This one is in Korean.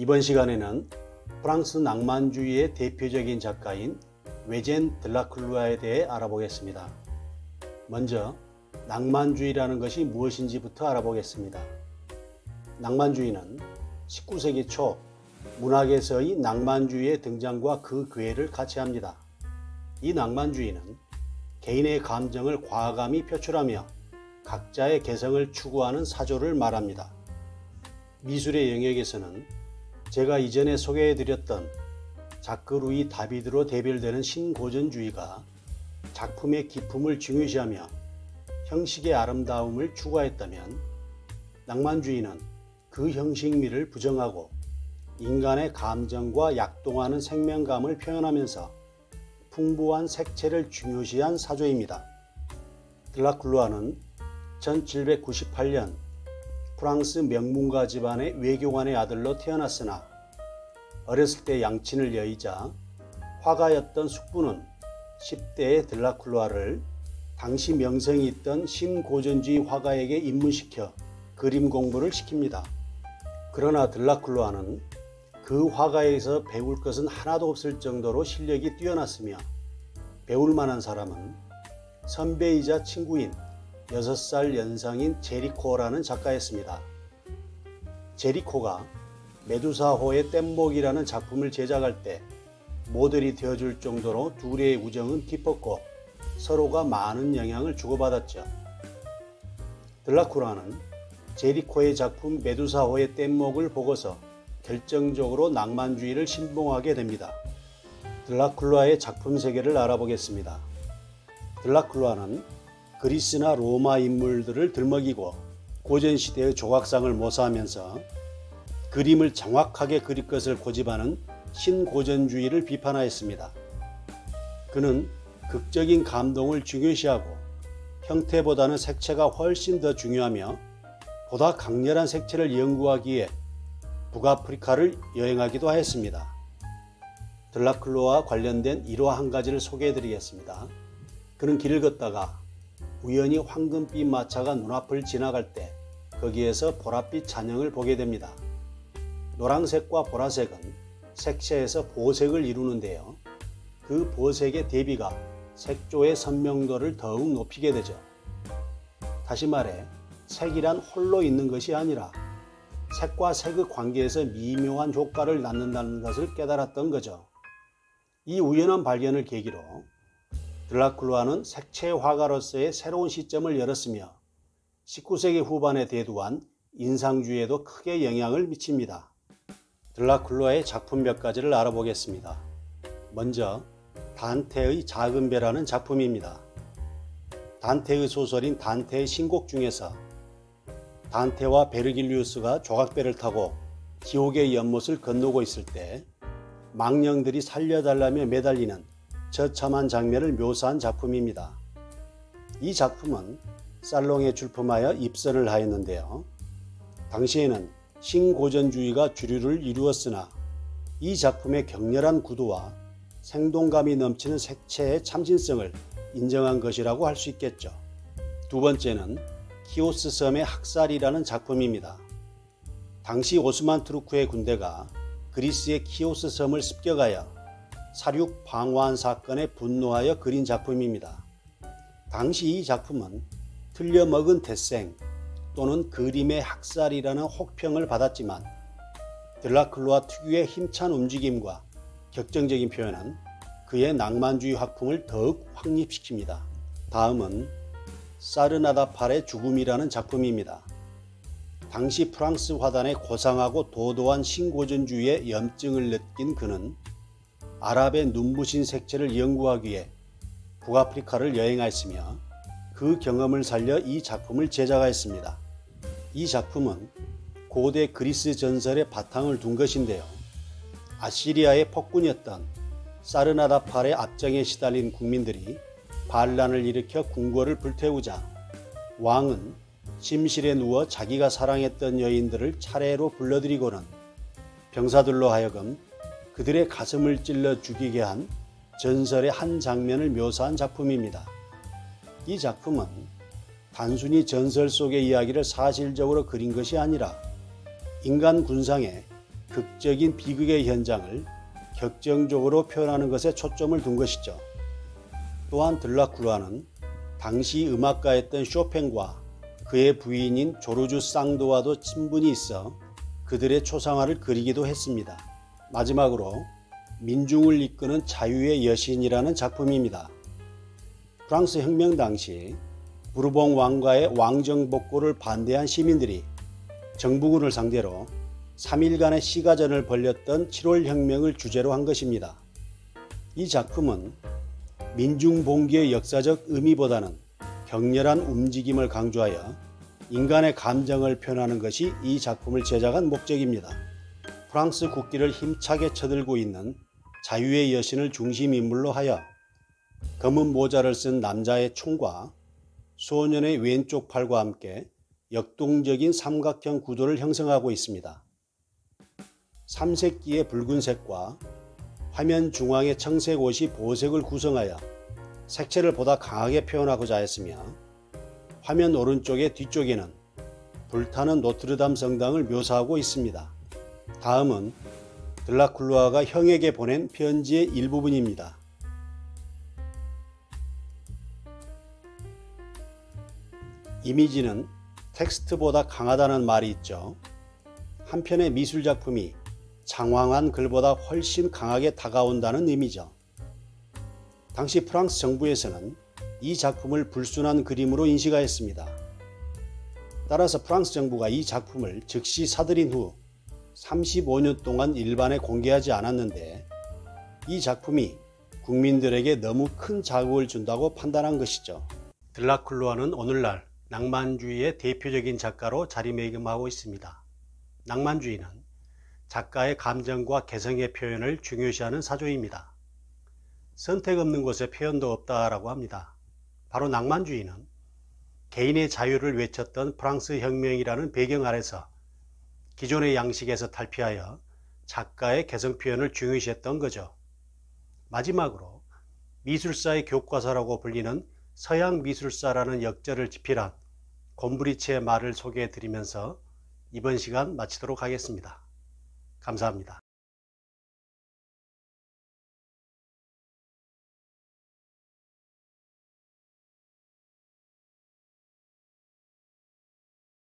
이번 시간에는 프랑스 낭만주의의 대표적인 작가인 외젠 드라큘라에 대해 알아보겠습니다. 먼저 낭만주의라는 것이 무엇인지부터 알아보겠습니다. 낭만주의는 19세기 초 문학에서의 낭만주의의 등장과 그 괴를 같이 합니다. 이 낭만주의는 개인의 감정을 과감히 표출하며 각자의 개성을 추구하는 사조를 말합니다. 미술의 영역에서는 제가 이전에 소개해드렸던 자크 루이 다비드로 대별되는 신고전주의가 작품의 기품을 중요시하며 형식의 아름다움을 추구하였다면, 낭만주의는 그 형식미를 부정하고 인간의 감정과 약동하는 생명감을 표현하면서 풍부한 색채를 중요시한 사조입니다. 드라큘라는 1798년 프랑스 명문가 집안의 외교관의 아들로 태어났으나 어렸을 때 양친을 여의자 화가였던 숙부는 10대의 드라큘라를 당시 명성이 있던 신고전주의 화가에게 입문시켜 그림 공부를 시킵니다. 그러나 드라큘라는 그 화가에서 배울 것은 하나도 없을 정도로 실력이 뛰어났으며, 배울 만한 사람은 선배이자 친구인 6살 연상인 제리코라는 작가였습니다. 제리코가 메두사호의 뗏목이라는 작품을 제작할 때 모델이 되어줄 정도로 둘의 우정은 깊었고 서로가 많은 영향을 주고받았죠. 드라큘라는 제리코의 작품 메두사호의 뗏목을 보고서 결정적으로 낭만주의를 신봉하게 됩니다. 드라큘라의 작품 세계를 알아보겠습니다. 드라큘라는 그리스나 로마 인물들을 들먹이고 고전시대의 조각상을 모사하면서 그림을 정확하게 그릴 것을 고집하는 신고전주의를 비판하였습니다. 그는 극적인 감동을 중요시하고 형태보다는 색채가 훨씬 더 중요하며 보다 강렬한 색채를 연구하기 위해 북아프리카를 여행하기도 하였습니다. 드라큘라와 관련된 일화 한 가지를 소개해드리겠습니다. 그는 길을 걷다가 우연히 황금빛 마차가 눈앞을 지나갈 때 거기에서 보랏빛 잔영을 보게 됩니다. 노란색과 보라색은 색채에서 보색을 이루는데요. 그 보색의 대비가 색조의 선명도를 더욱 높이게 되죠. 다시 말해 색이란 홀로 있는 것이 아니라 색과 색의 관계에서 미묘한 효과를 낳는다는 것을 깨달았던 거죠. 이 우연한 발견을 계기로 드라큘라는 색채 화가로서의 새로운 시점을 열었으며 19세기 후반에 대두한 인상주의에도 크게 영향을 미칩니다. 드라큘라의 작품 몇 가지를 알아보겠습니다. 먼저 단테의 작은 배라는 작품입니다. 단테의 소설인 단테의 신곡 중에서 단테와 베르길리우스가 조각배를 타고 지옥의 연못을 건너고 있을 때 망령들이 살려달라며 매달리는 처참한 장면을 묘사한 작품입니다. 이 작품은 살롱에 출품하여 입선을 하였는데요. 당시에는 신고전주의가 주류를 이루었으나 이 작품의 격렬한 구도와 생동감이 넘치는 색채의 참신성을 인정한 것이라고 할 수 있겠죠. 두 번째는 키오스 섬의 학살이라는 작품입니다. 당시 오스만 투르크의 군대가 그리스의 키오스 섬을 습격하여 사륙 방화한 사건에 분노하여 그린 작품입니다. 당시 이 작품은 틀려먹은 대생 또는 그림의 학살이라는 혹평을 받았지만 드라큘라 특유의 힘찬 움직임과 격정적인 표현은 그의 낭만주의 학풍을 더욱 확립시킵니다. 다음은 사르나다팔의 죽음이라는 작품입니다. 당시 프랑스 화단의 고상하고 도도한 신고전주의의 염증을 느낀 그는 아랍의 눈부신 색채를 연구하기 위해 북아프리카를 여행하였으며 그 경험을 살려 이 작품을 제작하였습니다. 이 작품은 고대 그리스 전설의 바탕을 둔 것인데요. 아시리아의 폭군이었던 사르나다팔의 압정에 시달린 국민들이 반란을 일으켜 궁궐을 불태우자 왕은 침실에 누워 자기가 사랑했던 여인들을 차례로 불러들이고는 병사들로 하여금 그들의 가슴을 찔러 죽이게 한 전설의 한 장면을 묘사한 작품입니다. 이 작품은 단순히 전설 속의 이야기를 사실적으로 그린 것이 아니라 인간 군상에 극적인 비극의 현장을 격정적으로 표현하는 것에 초점을 둔 것이죠. 또한 들라쿨라는 당시 음악가였던 쇼팽과 그의 부인인 조르주 쌍도와도 친분이 있어 그들의 초상화를 그리기도 했습니다. 마지막으로 민중을 이끄는 자유의 여신이라는 작품입니다. 프랑스 혁명 당시 부르봉 왕가의 왕정복고를 반대한 시민들이 정부군을 상대로 3일간의 시가전을 벌였던 7월 혁명을 주제로 한 것입니다. 이 작품은 민중봉기의 역사적 의미보다는 격렬한 움직임을 강조하여 인간의 감정을 표현하는 것이 이 작품을 제작한 목적입니다. 프랑스 국기를 힘차게 쳐들고 있는 자유의 여신을 중심 인물로 하여 검은 모자를 쓴 남자의 총과 소년의 왼쪽 팔과 함께 역동적인 삼각형 구도를 형성하고 있습니다. 삼색기의 붉은색과 화면 중앙의 청색 옷이 보색을 구성하여 색채를 보다 강하게 표현하고자 했으며, 화면 오른쪽의 뒤쪽에는 불타는 노트르담 성당을 묘사하고 있습니다. 다음은 들라쿨루아가 형에게 보낸 편지의 일부분입니다. 이미지는 텍스트보다 강하다는 말이 있죠. 한편의 미술작품이 장황한 글보다 훨씬 강하게 다가온다는 의미죠. 당시 프랑스 정부에서는 이 작품을 불순한 그림으로 인식하였습니다. 따라서 프랑스 정부가 이 작품을 즉시 사들인 후 35년 동안 일반에 공개하지 않았는데, 이 작품이 국민들에게 너무 큰 자극을 준다고 판단한 것이죠. 들라쿨루아는 오늘날 낭만주의의 대표적인 작가로 자리매김하고 있습니다. 낭만주의는 작가의 감정과 개성의 표현을 중요시하는 사조입니다. 선택 없는 곳에 표현도 없다라고 합니다. 바로 낭만주의는 개인의 자유를 외쳤던 프랑스 혁명이라는 배경 아래서 기존의 양식에서 탈피하여 작가의 개성 표현을 중요시했던 거죠. 마지막으로 미술사의 교과서라고 불리는 서양 미술사라는 역절을 집필한 곰브리치의 말을 소개해 드리면서 이번 시간 마치도록 하겠습니다. 감사합니다.